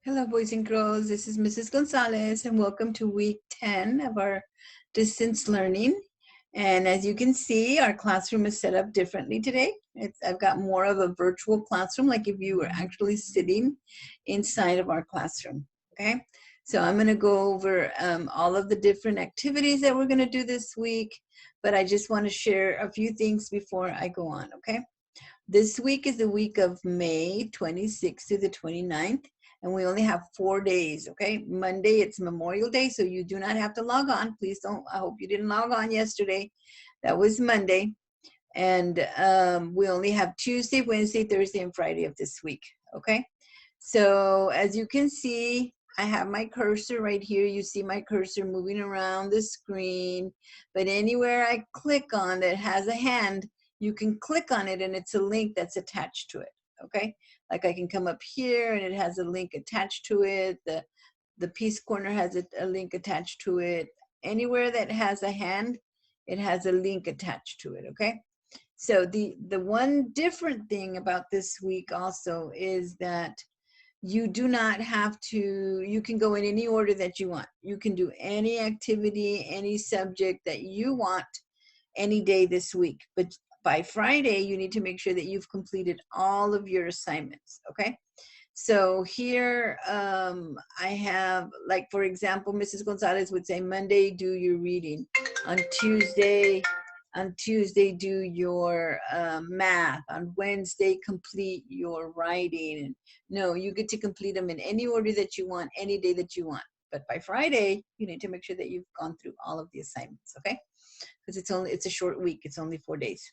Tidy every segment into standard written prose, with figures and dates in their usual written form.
Hello, boys and girls. This is Mrs. Gonzalez, and welcome to week 10 of our distance learning. And as you can see, our classroom is set up differently today. I've got more of a virtual classroom, like if you were actually sitting inside of our classroom, okay? So I'm gonna go over all of the different activities that we're gonna do this week, but I just wanna share a few things before I go on, okay? This week is the week of May 26th to the 29th, and we only have 4 days, okay? Monday, it's Memorial Day, so you do not have to log on. Please don't, I hope you didn't log on yesterday. That was Monday. And we only have Tuesday, Wednesday, Thursday, and Friday of this week, okay? So as you can see, I have my cursor right here. You see my cursor moving around the screen, but anywhere I click on that has a hand, you can click on it and it's a link that's attached to it, okay? Like I can come up here and it has a link attached to it. The Peace Corner has a link attached to it. Anywhere that has a hand, it has a link attached to it, okay? So the one different thing about this week also is that you do not have to, you can go in any order that you want. You can do any activity, any subject that you want any day this week. But by Friday, you need to make sure that you've completed all of your assignments, okay? So here I have, like, for example, Mrs. Gonzalez would say, Monday, do your reading. On Tuesday, do your math. On Wednesday, complete your writing. No, you get to complete them in any order that you want, any day that you want. But by Friday, you need to make sure that you've gone through all of the assignments, okay? Because it's a short week. It's only 4 days.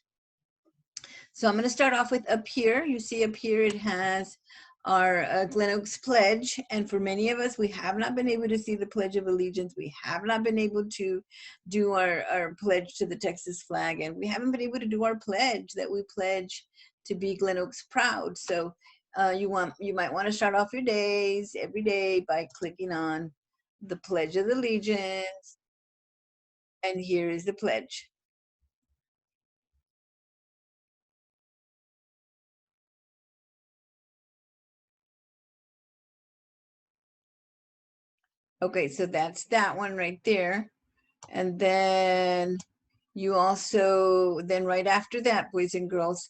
So I'm going to start off with up here. You see up here it has our Glen Oaks Pledge. And for many of us, we have not been able to see the Pledge of Allegiance. We have not been able to do our pledge to the Texas flag. And we haven't been able to do our pledge that we pledge to be Glen Oaks proud. So you might want to start off your days every day by clicking on the Pledge of Allegiance. And here is the pledge. Okay, so that's that one right there. And then you also, then right after that, boys and girls,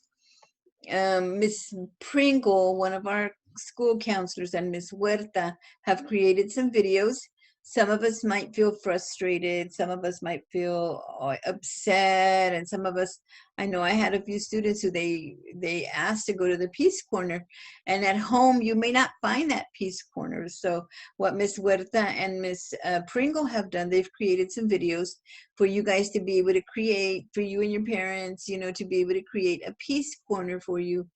Miss Pringle, one of our school counselors, and Miss Huerta have created some videos. Some of us might feel frustrated, some of us might feel upset, and some of us, I know I had a few students who they asked to go to the Peace Corner, and at home you may not find that Peace Corner. So what Miss Huerta and Miss Pringle have done, they've created some videos for you guys to be able to create, for you and your parents, you know, to be able to create a Peace Corner for you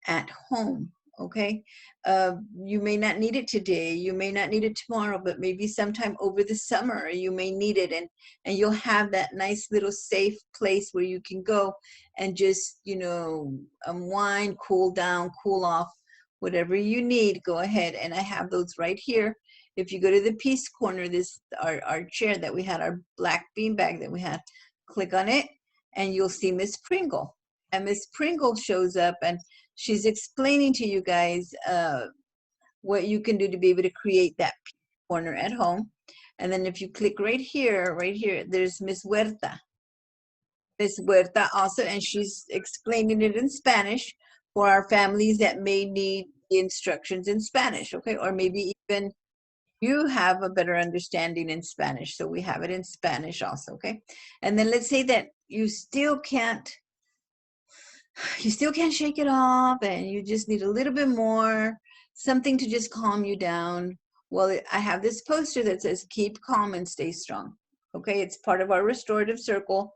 at home, okay? You may not need it today, you may not need it tomorrow, but maybe sometime over the summer you may need it, and you'll have that nice little safe place where you can go and just, you know, unwind, cool down, cool off, whatever you need, go ahead. And I have those right here. If you go to the Peace Corner, this our chair that we had, our black beanbag that we had, click on it and you'll see Miss Pringle. And Miss Pringle shows up and she's explaining to you guys what you can do to be able to create that corner at home. And then if you click right here, there's Miss Huerta. Miss Huerta also, and she's explaining it in Spanish for our families that may need the instructions in Spanish, okay? Or maybe even you have a better understanding in Spanish. So we have it in Spanish also, okay? And then let's say that you still can't shake it off and you just need a little bit more, something to just calm you down. Well, I have this poster that says, keep calm and stay strong. Okay, it's part of our restorative circle,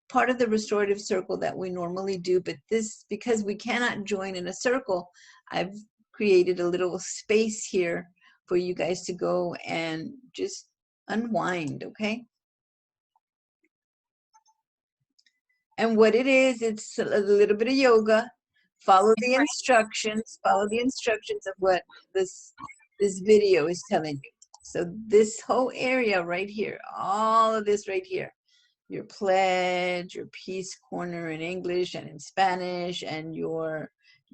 part of the restorative circle that we normally do, but this, because we cannot join in a circle, I've created a little space here for you guys to go and just unwind, okay? And what it is, it's a little bit of yoga. Follow the instructions of what this video is telling you. So this whole area right here, all of this right here, your pledge, your Peace Corner in English and in Spanish, and your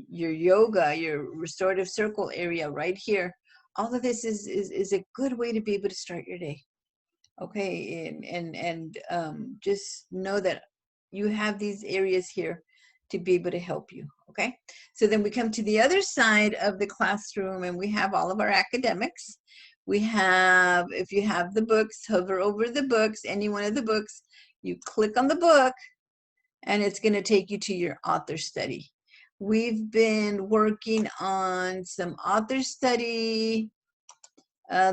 yoga, your restorative circle area right here, all of this is a good way to be able to start your day. Okay, and just know that you have these areas here to be able to help you. Okay, so then we come to the other side of the classroom, and we have all of our academics. We have, if you have the books, hover over the books, any one of the books, you click on the book, and it's going to take you to your author study. We've been working on some author study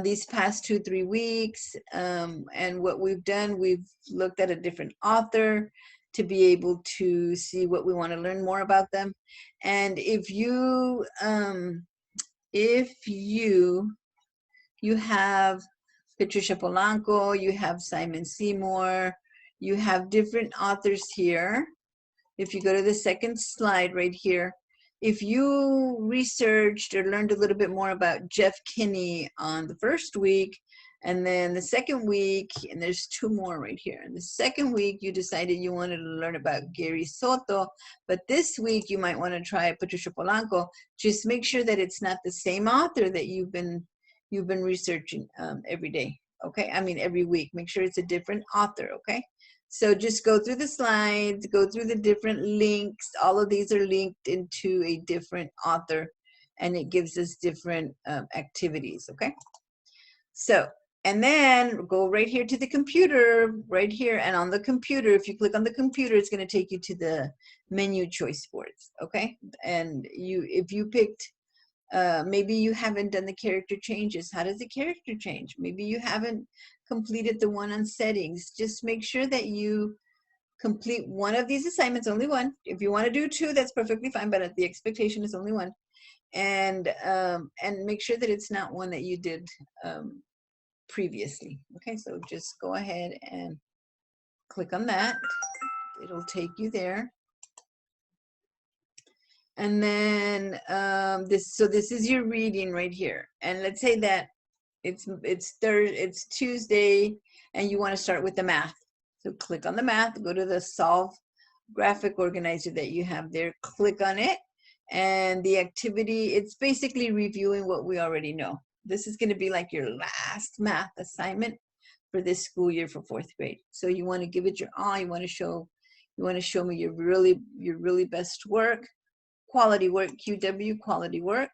these past 2-3 weeks, and what we've done, we've looked at a different author to be able to see what we want to learn more about them. And if you have Patricia Polanco, you have Simon Seymour, you have different authors here. If you go to the second slide right here, if you researched or learned a little bit more about Jeff Kinney on the first week, and then the second week, and there's 2 more right here. And the second week, you decided you wanted to learn about Gary Soto, but this week you might want to try Patricia Polanco. Just make sure that it's not the same author that you've been researching every day. Okay, I mean every week. Make sure it's a different author. Okay. So just go through the slides, go through the different links. All of these are linked into a different author, and it gives us different activities, okay? So, and then go right here to the computer, right here, and on the computer, if you click on the computer, it's gonna take you to the menu choice boards, okay? And if you picked, maybe you haven't done the character changes. How does the character change? Maybe you haven't completed the one on settings. Just make sure that you complete one of these assignments, only one. If you want to do 2, that's perfectly fine, but the expectation is only one. And make sure that it's not one that you did previously. Okay, so just go ahead and click on that. It'll take you there. And then this is your reading right here. And let's say that it's Tuesday, and you want to start with the math. So click on the math, go to the solve graphic organizer that you have there, click on it, and the activity, it's basically reviewing what we already know. This is going to be like your last math assignment for this school year for 4th grade. So you want to give it your all. You want to show me your really best work, quality work, QW, quality work.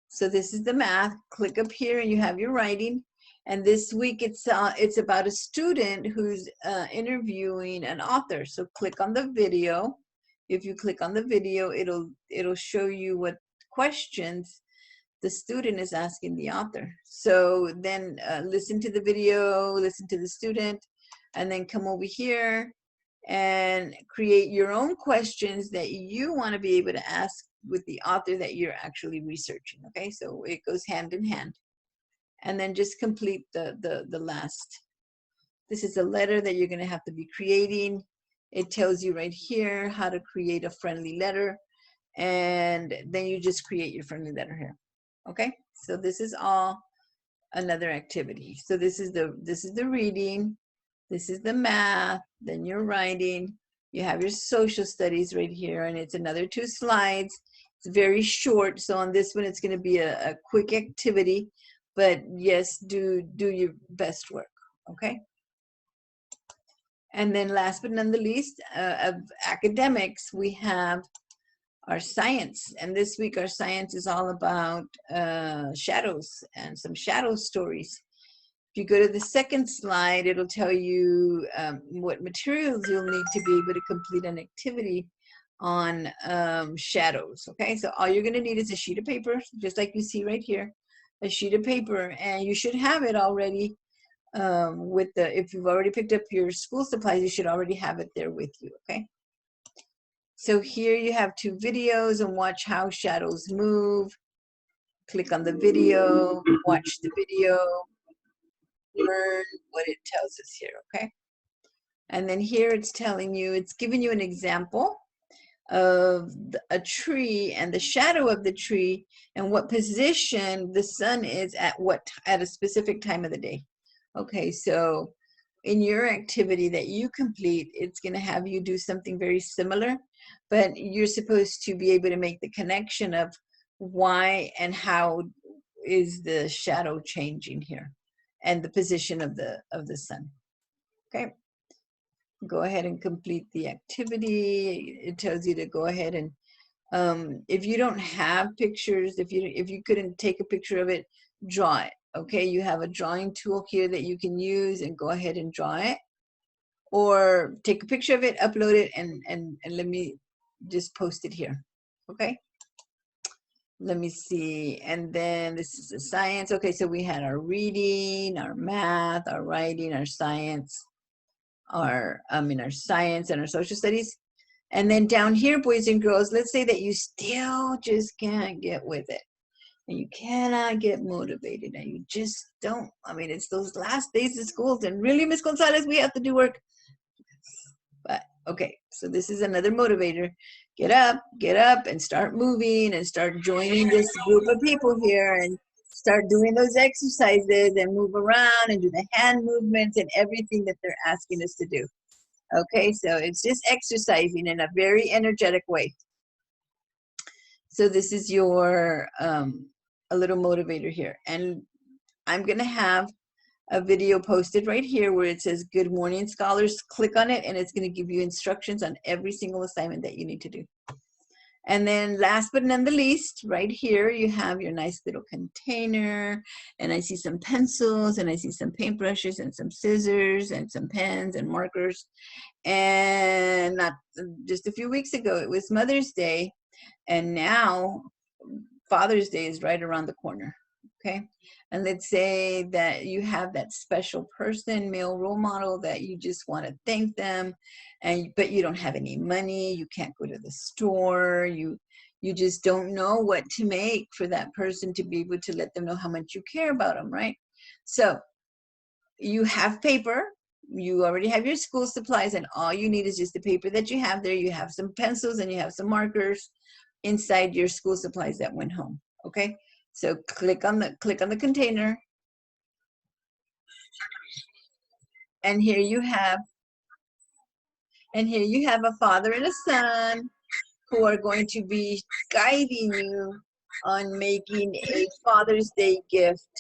So this is the math. Click up here and you have your writing. And this week it's about a student who's interviewing an author. So click on the video. If you click on the video, it'll show you what questions the student is asking the author. So then listen to the video, listen to the student, and then come over here and create your own questions that you want to be able to ask with the author that you're actually researching. Okay, so it goes hand in hand. And then just complete the last. This is a letter that you're going to have to be creating. It tells you right here how to create a friendly letter, and then you just create your friendly letter here. Okay, so this is all another activity. So this is the reading, this is the math, then you're writing, you have your social studies right here, and it's another 2 slides. It's very short, so on this one it's going to be a quick activity, but yes, do your best work. Okay, and then last but not the least, of academics, we have our science. And this week our science is all about shadows and some shadow stories. If you go to the second slide, it'll tell you what materials you'll need to be able to complete an activity on shadows. Okay, so all you're going to need is a sheet of paper, just like you see right here, a sheet of paper, and you should have it already if you've already picked up your school supplies, you should already have it there with you. Okay, so here you have 2 videos, and watch how shadows move. Click on the video, watch the video, learn what it tells us here. Okay, and then here it's telling you, it's giving you an example of a tree and the shadow of the tree and what position the sun is at a specific time of the day. Okay, so in your activity that you complete, it's going to have you do something very similar, but you're supposed to be able to make the connection of why and how is the shadow changing here and the position of the sun. Okay, go ahead and complete the activity. It tells you to go ahead and if you don't have pictures, if you couldn't take a picture of it, draw it. Okay, you have a drawing tool here that you can use and go ahead and draw it, or take a picture of it, upload it, and let me just post it here. Okay, let me see. And then this is the science. Okay, so we had our reading, our math, our writing, our science, our science and our social studies. And then down here, boys and girls, let's say that you still just can't get with it and you cannot get motivated and you just don't. I mean, it's those last days of school and really, Miss Gonzalez, we have to do work. But okay, so this is another motivator. Get up and start moving and start joining this group of people here and start doing those exercises and move around and do the hand movements and everything that they're asking us to do. Okay, so it's just exercising in a very energetic way. So this is your a little motivator here, and I'm gonna have a video posted right here where it says Good Morning Scholars. Click on it and it's going to give you instructions on every single assignment that you need to do. And then last but not the least, right here you have your nice little container, and I see some pencils and I see some paintbrushes and some scissors and some pens and markers. And not just a few weeks ago it was Mother's Day, and now Father's Day is right around the corner. Okay, and let's say that you have that special person, male role model, that you just want to thank them, but you don't have any money, you can't go to the store, you just don't know what to make for that person to be able to let them know how much you care about them, right? So you have paper, you already have your school supplies, and all you need is just the paper that you have there. You have some pencils and you have some markers inside your school supplies that went home. Okay, so click on the container, and here you have a father and a son who are going to be guiding you on making a Father's Day gift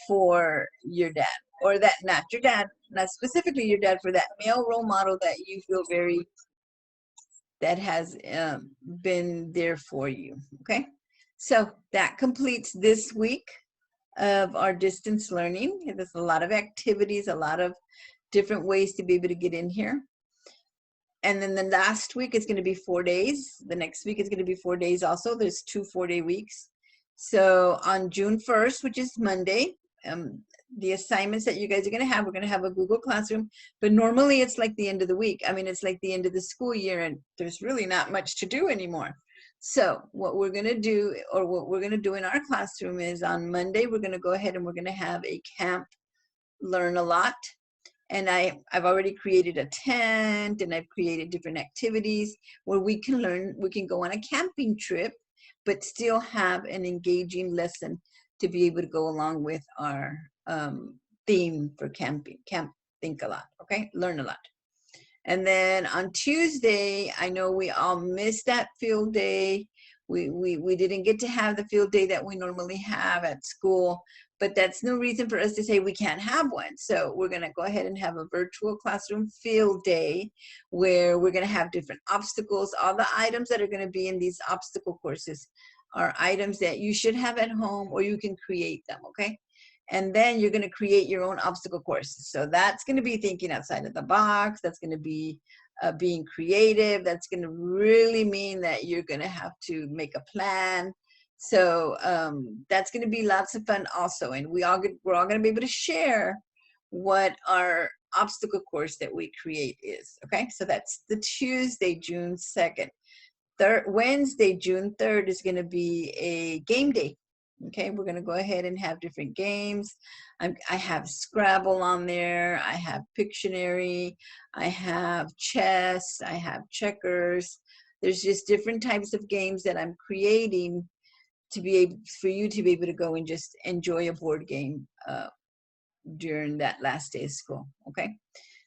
for your dad, or that, not your dad, not specifically your dad, for that male role model that you feel that has been there for you. Okay, so that completes this week of our distance learning. There's a lot of activities, a lot of different ways to be able to get in here. And then the last week is going to be 4 days. The next week is going to be 4 days also. There's 2 4-day weeks. So on June 1st, which is Monday, the assignments that you guys are going to have, we're going to have a Google Classroom, but normally it's like the end of the week. I mean, it's like the end of the school year and there's really not much to do anymore. So what we're going to do, or what we're going to do in our classroom, is on Monday, we're going to go ahead and we're going to have a camp learn a lot. And I've already created a tent, and I've created different activities where we can learn, we can go on a camping trip, but still have an engaging lesson to be able to go along with our theme for camping. Think a lot, okay? Learn a lot. And then on Tuesday, I know we all missed that field day. We didn't get to have the field day that we normally have at school, but that's no reason for us to say we can't have one. So we're going to go ahead and have a virtual classroom field day where we're going to have different obstacles. All the items that are going to be in these obstacle courses are items that you should have at home, or you can create them, okay? And then you're going to create your own obstacle course. So that's going to be thinking outside of the box. That's going to be being creative. That's going to really mean that you're going to have to make a plan. So that's going to be lots of fun also. And we're all going to be able to share what our obstacle course that we create is. Okay, so that's the Tuesday, June 2nd. Wednesday, June 3rd is going to be a game day. Okay, we're going to go ahead and have different games. I have Scrabble on there. I have Pictionary. I have chess. I have checkers. There's just different types of games that I'm creating to be able for you to be able to go and just enjoy a board game during that last day of school. Okay,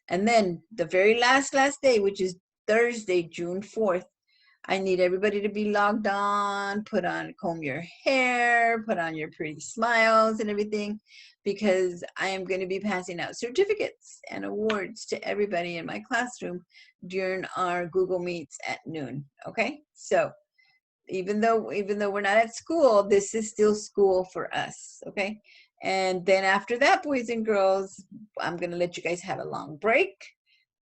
and then the very last day, which is Thursday, June 4th, I need everybody to be logged on, comb your hair, put on your pretty smiles and everything, because I am going to be passing out certificates and awards to everybody in my classroom during our Google Meets at noon. Okay, so even though we're not at school, this is still school for us. Okay, and then after that, boys and girls, I'm going to let you guys have a long break.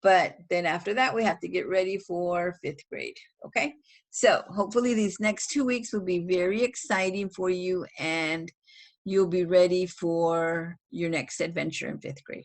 But then after that, we have to get ready for 5th grade, okay? So hopefully these next 2 weeks will be very exciting for you, and you'll be ready for your next adventure in 5th grade.